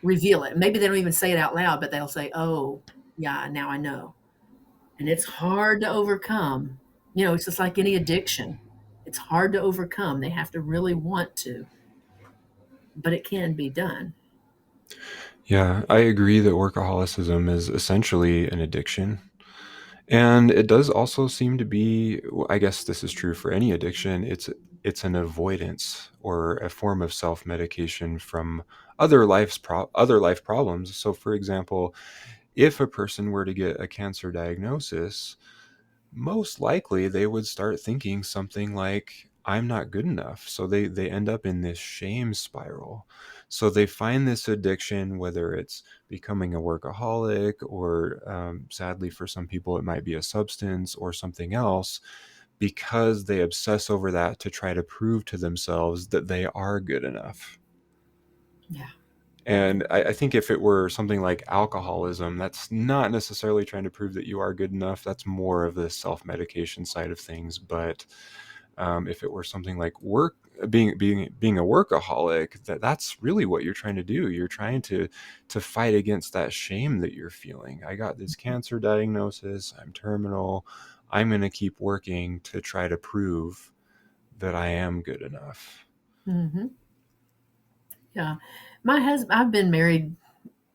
reveal it. Maybe they don't even say it out loud, but they'll say, "Oh, yeah, now I know." And it's hard to overcome. It's just like any addiction. It's hard to overcome. They have to really want to, but it can be done. Yeah, I agree that workaholicism is essentially an addiction. And it does also seem to be, I guess this is true for any addiction, it's an avoidance or a form of self-medication from other life problems. So for example, if a person were to get a cancer diagnosis, most likely they would start thinking something like, I'm not good enough. So they end up in this shame spiral. So they find this addiction, whether it's becoming a workaholic or sadly for some people it might be a substance or something else, because they obsess over that to try to prove to themselves that they are good enough. Yeah. And I think if it were something like alcoholism, that's not necessarily trying to prove that you are good enough. That's more of the self-medication side of things. But if it were something like being a workaholic, that's really what you're trying to do. You're trying to fight against that shame that you're feeling. I got this cancer diagnosis. I'm terminal. I'm going to keep working to try to prove that I am good enough. Hmm. Yeah. My husband, I've been married.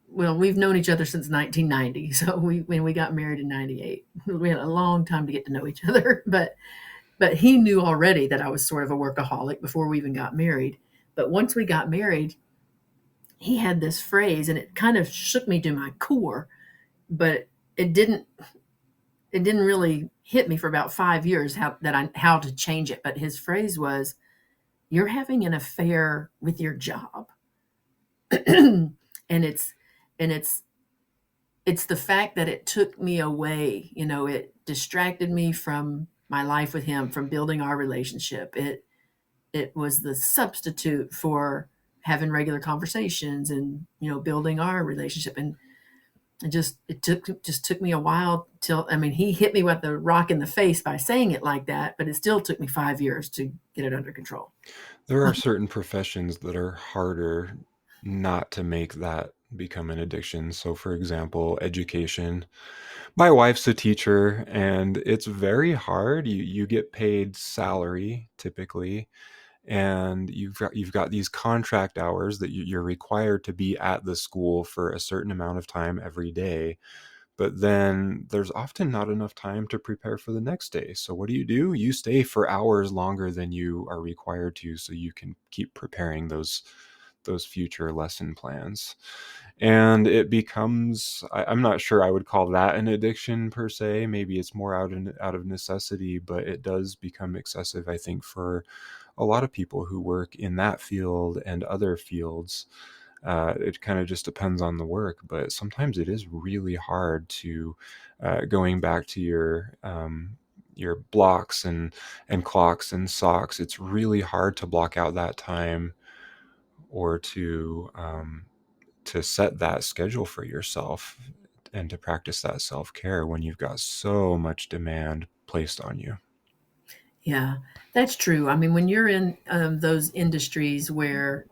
Well, we've known each other since 1990. So when we got married in 98, we had a long time to get to know each other, but he knew already that I was sort of a workaholic before we even got married. But once we got married, he had this phrase and it kind of shook me to my core, but it didn't it didn't really hit me for about 5 years how to change it. But his phrase was, "You're having an affair with your job." and it's and it's the fact that it took me away, it distracted me from my life with him, from building our relationship. It was the substitute for having regular conversations and, building our relationship. And it just took me a while till, I mean, he hit me with the rock in the face by saying it like that, but it still took me 5 years to get it under control. There are certain professions that are harder not to make that become an addiction. So, for example, education. My wife's a teacher, and it's very hard. You get paid salary typically, and you've got these contract hours that you're required to be at the school for a certain amount of time every day. But then there's often not enough time to prepare for the next day. So what do? You stay for hours longer than you are required to so you can keep preparing those future lesson plans. And it becomes I'm not sure I would call that an addiction per se. Maybe it's more out of necessity, but it does become excessive, I think, for a lot of people who work in that field and other fields. It kind of just depends on the work, but sometimes it is really hard to going back to your blocks and clocks and socks. It's really hard to block out that time or to set that schedule for yourself and to practice that self care when you've got so much demand placed on you. Yeah, that's true. I mean, when you're in those industries where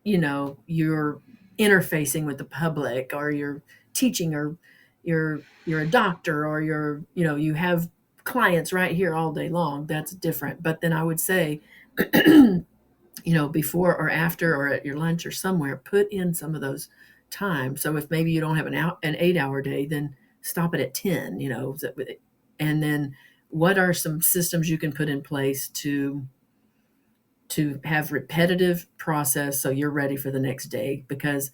you're interfacing with the public, or you're teaching, or you're a doctor, or you have clients right here all day long, that's different. But then I would say, before or after or at your lunch or somewhere, put in some of those times. So if maybe you don't have an 8-hour day, then stop it at 10, and then what are some systems you can put in place to have repetitive process so you're ready for the next day, because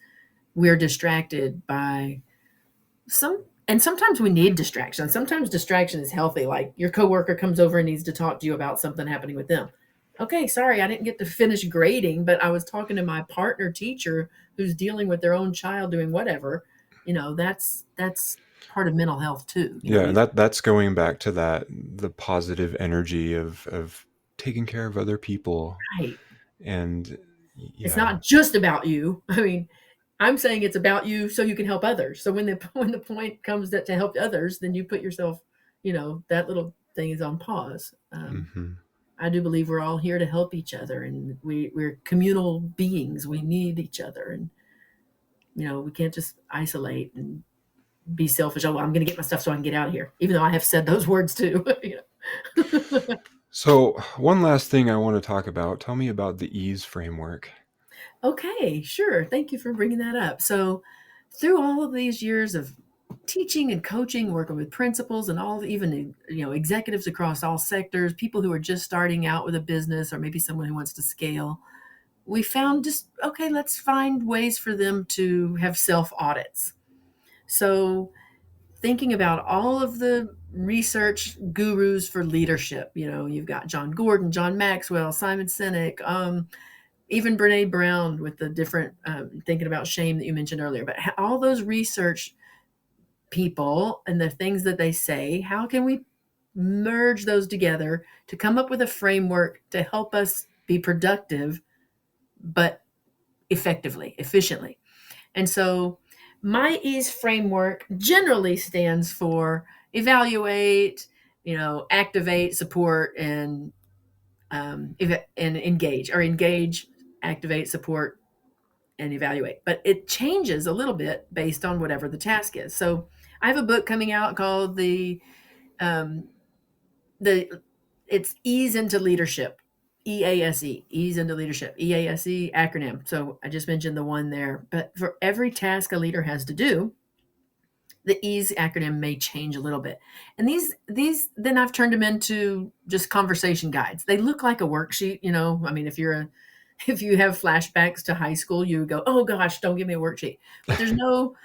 we're distracted by and sometimes we need distraction. Sometimes distraction is healthy, like your coworker comes over and needs to talk to you about something happening with them. Okay, sorry, I didn't get to finish grading, but I was talking to my partner teacher who's dealing with their own child doing whatever. That's part of mental health too. Yeah, and that's going back to that the positive energy of taking care of other people. Right. And It's yeah. not just about you. I mean, I'm saying it's about you so you can help others. So when the point comes that to help others, then you put yourself, that little thing is on pause. Hmm. I do believe we're all here to help each other, and we're communal beings. We need each other, and we can't just isolate and be selfish. Oh, well, I'm going to get my stuff so I can get out of here, even though I have said those words too. So, one last thing I want to talk about. Tell me about the ease framework. Okay, sure. Thank you for bringing that up. So, through all of these years of teaching and coaching, working with principals and all, even executives across all sectors, people who are just starting out with a business, or maybe someone who wants to scale, we found just okay, let's find ways for them to have self audits. So, thinking about all of the research gurus for leadership, you've got John Gordon, John Maxwell, Simon Sinek, even Brene Brown with the different thinking about shame that you mentioned earlier. But all those research people and the things that they say, how can we merge those together to come up with a framework to help us be productive, but effectively, efficiently? And so my EASE framework generally stands for evaluate, activate, support, and engage, or engage, activate, support, and evaluate. But it changes a little bit based on whatever the task is. So I have a book coming out called um, the it's Ease into Leadership, EASE, Ease into Leadership, EASE acronym. So I just mentioned the one there, but for every task a leader has to do, the EASE acronym may change a little bit. And these then I've turned them into just conversation guides. They look like a worksheet, I mean, if you have flashbacks to high school, you go, "Oh gosh, don't give me a worksheet." But there's no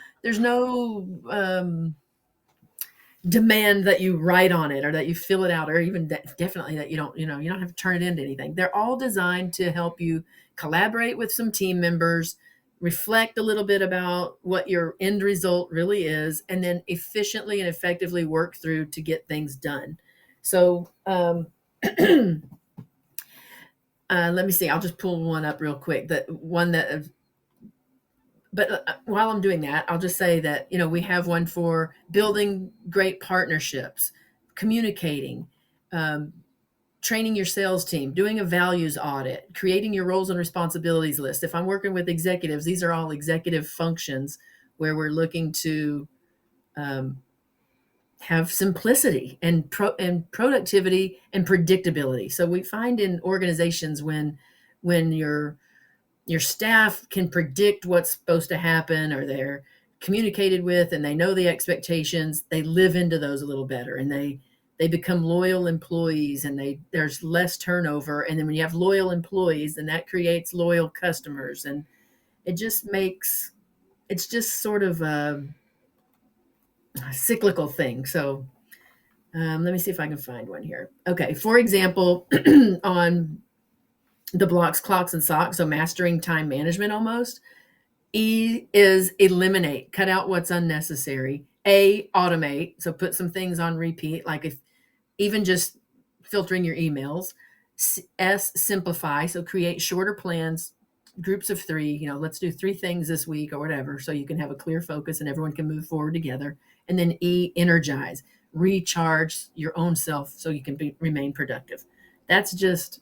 demand that you write on it, or that you fill it out, or even definitely that you don't have to turn it into anything. They're all designed to help you collaborate with some team members, reflect a little bit about what your end result really is, and then efficiently and effectively work through to get things done. So let me see, I'll just pull one up real quick, that one that but while I'm doing that, I'll just say that, we have one for building great partnerships, communicating, um, training your sales team, doing a values audit, creating your roles and responsibilities list. If I'm working with executives, these are all executive functions where we're looking to um, have simplicity and productivity and predictability. So we find in organizations, when your staff can predict what's supposed to happen, or they're communicated with and they know the expectations, they live into those a little better, and they become loyal employees, and there's less turnover. And then when you have loyal employees, then that creates loyal customers, and it's just sort of a cyclical thing. So let me see if I can find one here. Okay, for example, on the blocks, clocks, and socks, so mastering time management almost. E is eliminate, cut out what's unnecessary. A, automate, so put some things on repeat, like if even just filtering your emails. S, simplify, so create shorter plans, groups of three, let's do 3 things this week or whatever, so you can have a clear focus and everyone can move forward together. And then E, energize, recharge your own self so you can remain productive. That's just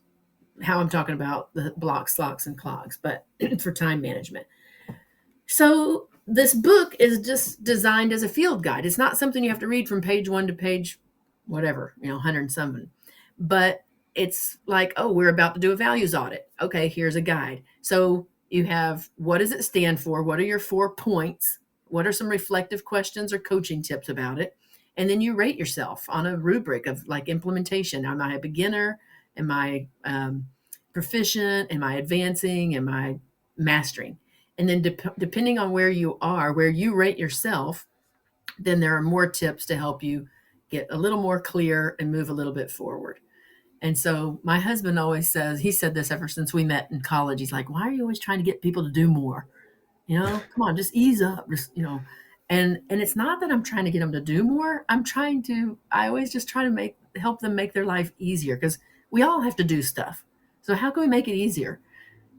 how I'm talking about the blocks, slocks, and clogs, but for time management. So this book is just designed as a field guide. It's not something you have to read from page one to page whatever, 107. But it's like, oh, we're about to do a values audit. Okay, here's a guide. So you have, what does it stand for? What are your 4 points? What are some reflective questions or coaching tips about it? And then you rate yourself on a rubric of like implementation. Am I a beginner? Am I proficient? Am I advancing? Am I mastering? And then depending on where you are, where you rate yourself, then there are more tips to help you get a little more clear and move a little bit forward. And so my husband always says, he said this ever since we met in college. He's like, why are you always trying to get people to do more? Come on, just ease up, and it's not that I'm trying to get them to do more. I always just try to help them make their life easier, because we all have to do stuff. So how can we make it easier?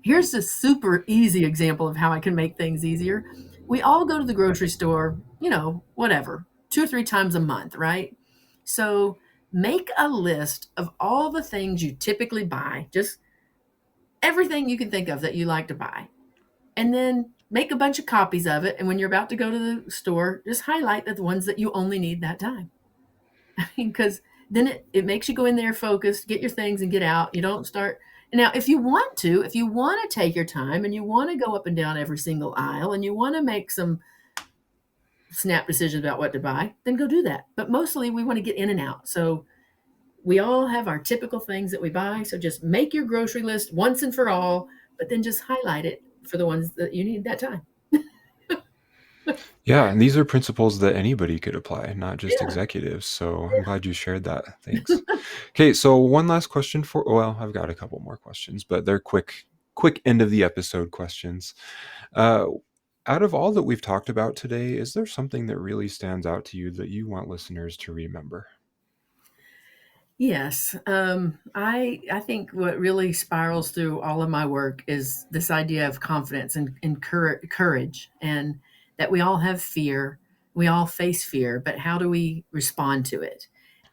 Here's a super easy example of how I can make things easier. We all go to the grocery store, whatever, 2 or 3 times a month, right? So make a list of all the things you typically buy, just everything you can think of that you like to buy. And then make a bunch of copies of it. And when you're about to go to the store, just highlight the ones that you only need that time. I mean, because then it makes you go in there focused, get your things and get out. You don't start. Now, if you want to take your time and you want to go up and down every single aisle and you want to make some snap decisions about what to buy, then go do that. But mostly we want to get in and out. So we all have our typical things that we buy. So just make your grocery list once and for all, but then just highlight it for the ones that you need that time. Yeah, and these are principles that anybody could apply, not just Yeah. executives. So I'm glad you shared that. Thanks. Okay, so one last question well, I've got a couple more questions, but they're quick end of the episode questions. Uh, Out of all that we've talked about today, is there something that really stands out to you that you want listeners to remember? Yes. I think what really spirals through all of my work is this idea of confidence and courage, and that we all have fear. We all face fear, but how do we respond to it?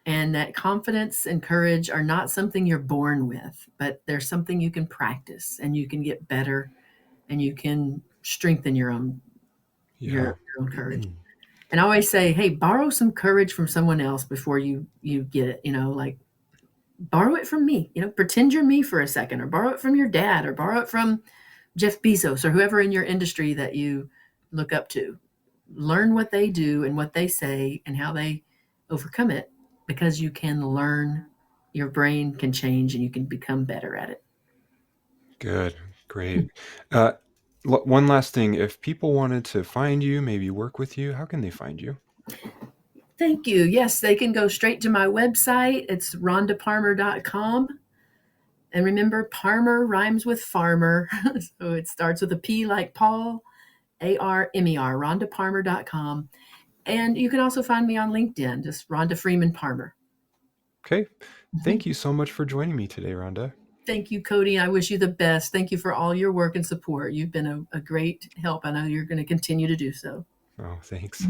And that confidence and courage are not something you're born with, but they're something you can practice and you can get better and you can strengthen Yeah. your own courage. And I always say, hey, borrow some courage from someone else before you get it, like borrow it from me, pretend you're me for a second, or borrow it from your dad, or borrow it from Jeff Bezos or whoever in your industry that you look up to. Learn what they do and what they say and how they overcome it, because you can learn, your brain can change and you can become better at it. Good. Great. Uh, One last thing. If people wanted to find you, maybe work with you, how can they find you? Thank you. Yes, they can go straight to my website. It's rhondaparmer.com. And remember, Parmer rhymes with farmer. So it starts with a P like Paul, ARMER, rhondaparmer.com. And you can also find me on LinkedIn, just Rhonda Freeman Parmer. Okay. Thank you so much for joining me today, Rhonda. Thank you, Cody. I wish you the best. Thank you for all your work and support. You've been a great help. I know you're going to continue to do so. Oh, thanks.